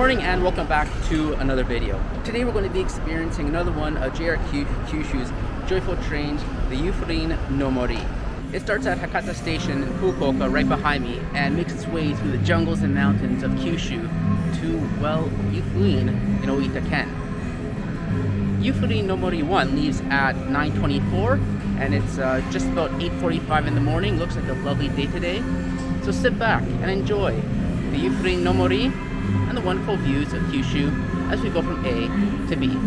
morning and welcome back to another video. Today we're going to be experiencing another one of JR Kyushu's joyful trains, the Yufuin no Mori. It starts at Hakata Station in Fukuoka right behind me and makes its way through the jungles and mountains of Kyushu to, well, Yufuin in Oita-ken. Yufuin no Mori 1 leaves at 9:24 and it's just about 8:45 in the morning. Looks like a lovely day today. So sit back and enjoy the Yufuin no Mori and the wonderful views of Kyushu as we go from A to B.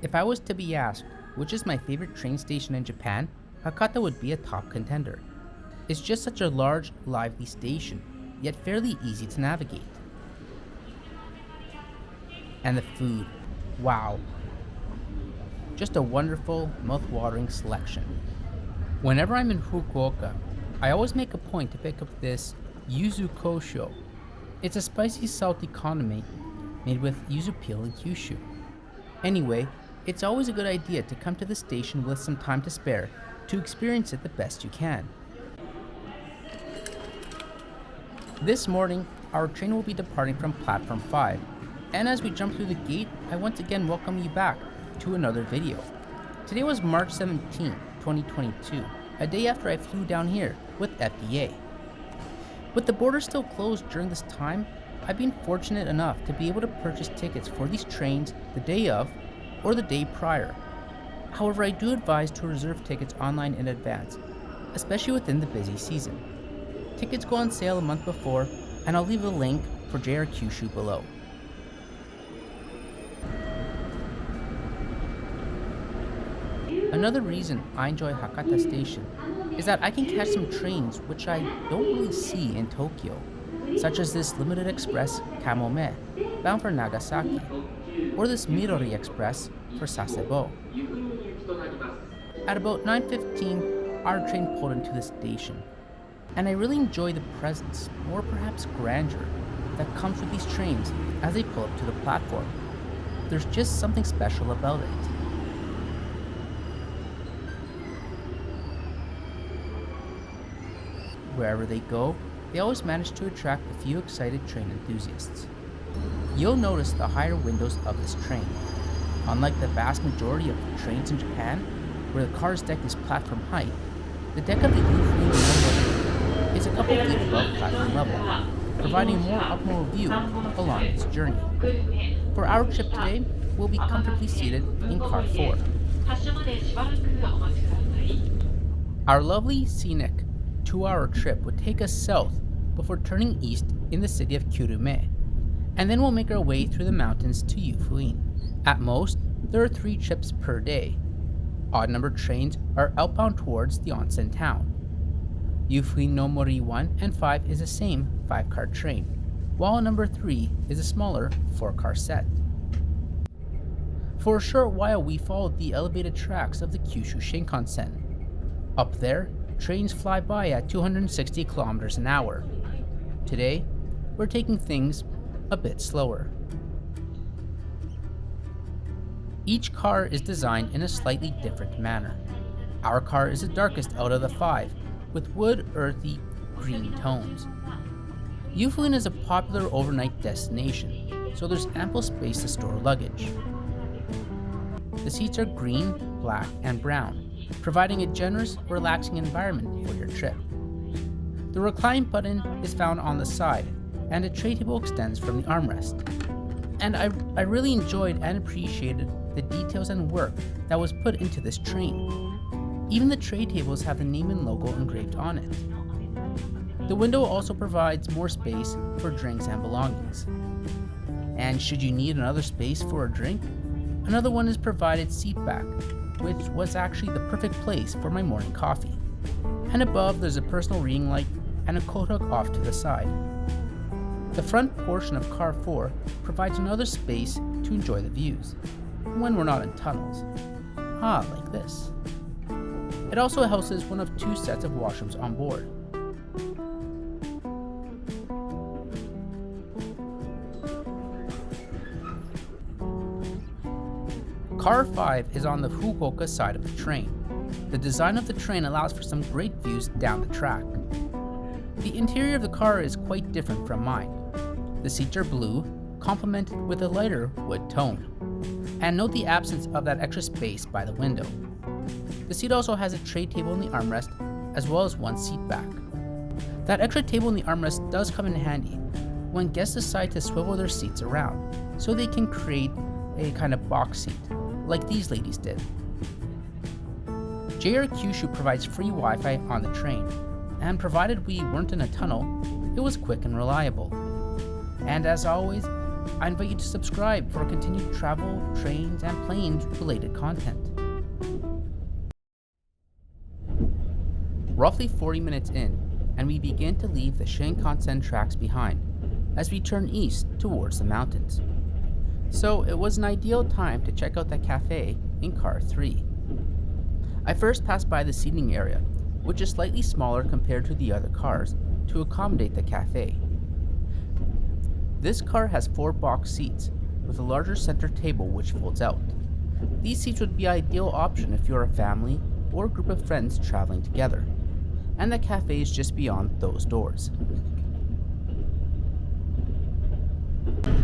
If I was to be asked which is my favorite train station in Japan, Hakata would be a top contender. It's just such a large, lively station, yet fairly easy to navigate. And the food, wow. Just a wonderful, mouth-watering selection. Whenever I'm in Fukuoka, I always make a point to pick up this yuzu kosho. It's a spicy, salty condiment made with yuzu peel and Kyushu. Anyway, it's always a good idea to come to the station with some time to spare to experience it the best you can. This morning, our train will be departing from platform 5, and as we jump through the gate, I once again welcome you back to another video. Today was March 17, 2022, a day after I flew down here with FBA. With the border still closed during this time, I've been fortunate enough to be able to purchase tickets for these trains the day of or the day prior. However, I do advise to reserve tickets online in advance, especially within the busy season. Tickets go on sale a month before, and I'll leave a link for JR Kyushu below. Another reason I enjoy Hakata Station is that I can catch some trains which I don't really see in Tokyo, such as this limited express Kamome, bound for Nagasaki, or this Midori Express for Sasebo. At about 9:15, our train pulled into the station, and I really enjoy the presence, or perhaps grandeur, that comes with these trains as they pull up to the platform. There's just something special about it. Wherever they go, they always manage to attract a few excited train enthusiasts. You'll notice the higher windows of this train. Unlike the vast majority of trains in Japan, where the car's deck is platform height, the deck of the Yufuin no Mori is a couple feet above platform level, providing a more optimal view along its journey. For our trip today, we'll be comfortably seated in car 4. Our lovely, scenic 2-hour trip would take us south before turning east in the city of Kurume, and then we'll make our way through the mountains to Yufuin. At most, there are 3 trips per day. Odd-numbered trains are outbound towards the onsen town. Yufuin no Mori 1 and 5 is the same 5-car train, while number 3 is a smaller 4-car set. For a short while, we followed the elevated tracks of the Kyushu Shinkansen. Up there, trains fly by at 260 kilometers an hour. Today, we're taking things a bit slower. Each car is designed in a slightly different manner. Our car is the darkest out of the 5, with wood, earthy, green tones. Yufuin is a popular overnight destination, so there's ample space to store luggage. The seats are green, black, and brown, providing a generous, relaxing environment for your trip. The recline button is found on the side, and a tray table extends from the armrest. And I really enjoyed and appreciated the details and work that was put into this train. Even the tray tables have the name and logo engraved on it. The window also provides more space for drinks and belongings. And should you need another space for a drink, another one is provided seat back, which was actually the perfect place for my morning coffee. And above, there's a personal reading light and a coat hook off to the side. The front portion of car 4 provides another space to enjoy the views, when we're not in tunnels. Like this. It also houses one of 2 sets of washrooms on board. Car 5 is on the Fukuoka side of the train. The design of the train allows for some great views down the track. The interior of the car is quite different from mine. The seats are blue, complemented with a lighter wood tone. And note the absence of that extra space by the window. The seat also has a tray table in the armrest, as well as one seat back. That extra table in the armrest does come in handy when guests decide to swivel their seats around, so they can create a kind of box seat, like these ladies did. JR Kyushu provides free Wi-Fi on the train, and provided we weren't in a tunnel, it was quick and reliable. And as always, I invite you to subscribe for continued travel, trains, and planes related content. Roughly 40 minutes in, and we begin to leave the Shinkansen tracks behind as we turn east towards the mountains. So it was an ideal time to check out the cafe in car 3. I first passed by the seating area, which is slightly smaller compared to the other cars, to accommodate the cafe. This car has 4 box seats with a larger center table which folds out. These seats would be an ideal option if you're a family or a group of friends traveling together, and the cafe is just beyond those doors.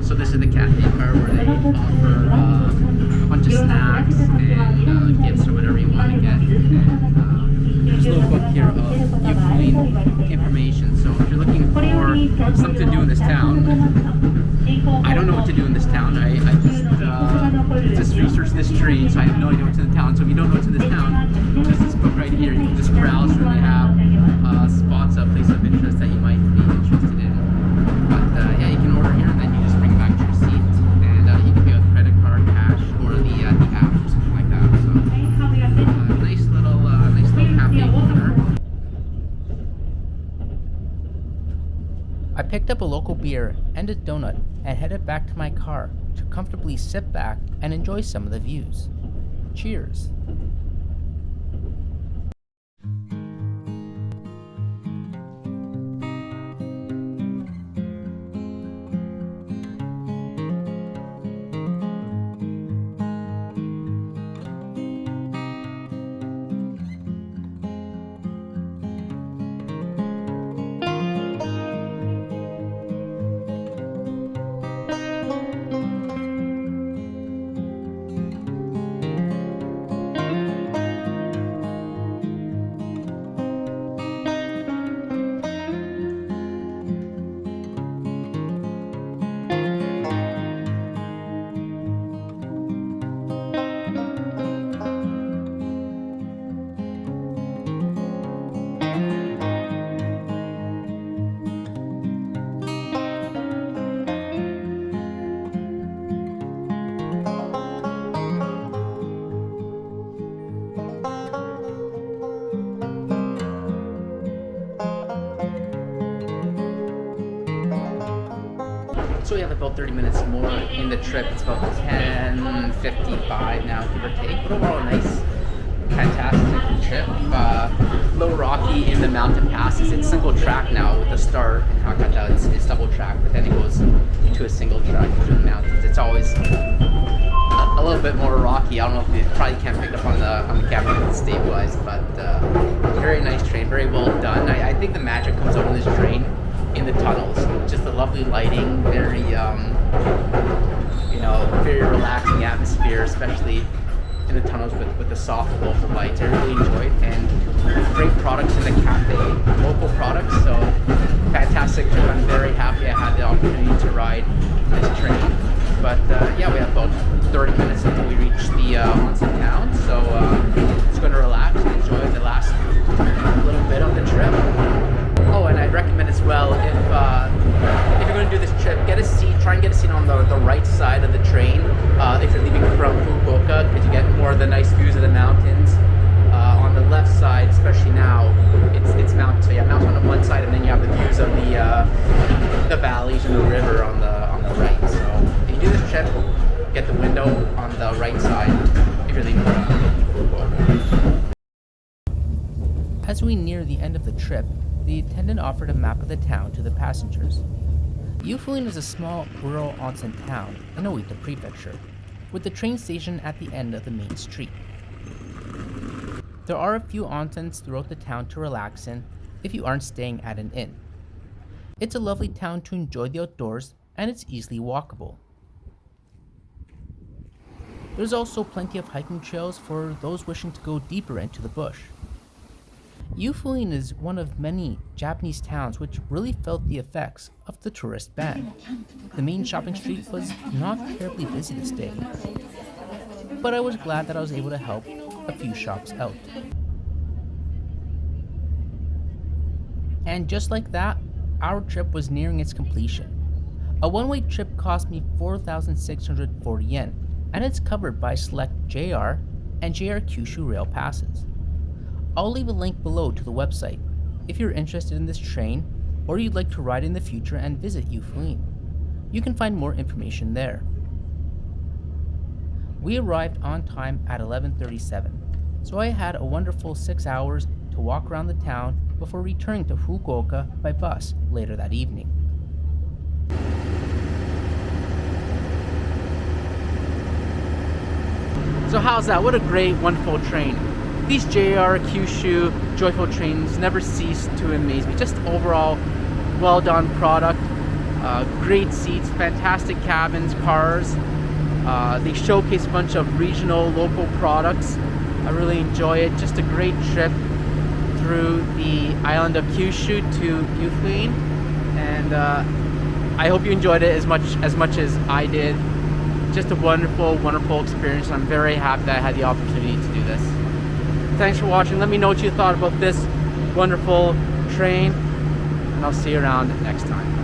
So this is the cafe car where they offer a bunch of snacks and gifts or whatever you want to get. And there's a little book here of Yufuin information. So if you're looking for something to do in this town, I don't know what to do in this town. I just researched this train, so I have no idea what's in the town. So if you don't know what's in this town, there's this book right here. You can just browse through. They have spots of places of interest that you might be interested in. But yeah, you can order here and then you just bring back your seat, and you can pay with credit card, cash, or the app or something like that. So nice little cafe corner. I picked up a local beer and a donut and headed back to my car to comfortably sit back and enjoy some of the views. Cheers. So we have about 30 minutes more in the trip. It's about 10:55 now, give or take. But overall, a nice, fantastic trip. A little rocky in the mountain passes. It's single track now with the start in Hakata. It's double track, but then it goes to a single track through the mountains. It's always a little bit more rocky. I don't know if you probably can't pick up on the camera if it's stabilized, but very nice train, very well done. I think the magic comes out on this train in the tunnels. Just the lovely lighting, very very relaxing atmosphere, especially in the tunnels with the soft local lights. I really enjoyed, and great products in the cafe, local products. So fantastic trip. I'm very happy I had the opportunity to ride this train. But yeah, we have about 30 minutes until we reach the onsen town. So just going to relax and enjoy the last little bit of the trip. Oh, and I'd recommend as well, if you're going to do this trip, try and get a seat on the right side of the train if you're leaving from Fukuoka, because you get more of the nice views of the mountains. On the left side, especially now, it's mountains. So you have mountains on the one side, and then you have the views of the valleys and the river on the right. So if you do this trip, get the window on the right side if you're leaving from Fukuoka. As we near the end of the trip, the attendant offered a map of the town to the passengers. Yufuin is a small rural onsen town in Oita Prefecture, with the train station at the end of the main street. There are a few onsens throughout the town to relax in if you aren't staying at an inn. It's a lovely town to enjoy the outdoors and it's easily walkable. There's also plenty of hiking trails for those wishing to go deeper into the bush. Yufuin is one of many Japanese towns which really felt the effects of the tourist ban. The main shopping street was not terribly busy this day, but I was glad that I was able to help a few shops out. And just like that, our trip was nearing its completion. A one-way trip cost me 4,640 yen, and it's covered by select JR and JR Kyushu Rail passes. I'll leave a link below to the website if you're interested in this train or you'd like to ride in the future and visit Yufuin. You can find more information there. We arrived on time at 11:37, so I had a wonderful 6 hours to walk around the town before returning to Fukuoka by bus later that evening. So how's that? What a great, wonderful train. These JR Kyushu Joyful trains never cease to amaze me. Just overall, well done product. Great seats, fantastic cabins, cars. They showcase a bunch of regional, local products. I really enjoy it. Just a great trip through the island of Kyushu to Yufuin. And I hope you enjoyed it as much as I did. Just a wonderful, wonderful experience. I'm very happy that I had the opportunity to do this. Thanks for watching. Let me know what you thought about this wonderful train, and I'll see you around next time.